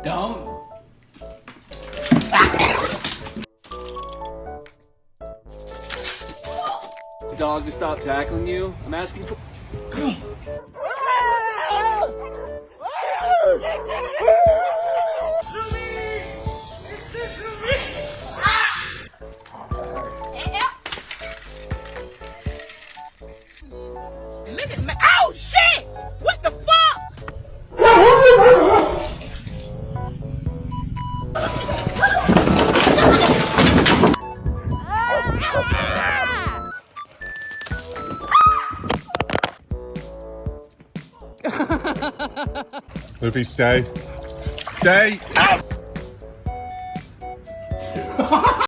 Don't. Dog to stop tackling you? I'm asking for... Look at me. Oh, shit! What the fuck? Luffy, stay. Stay! Ow!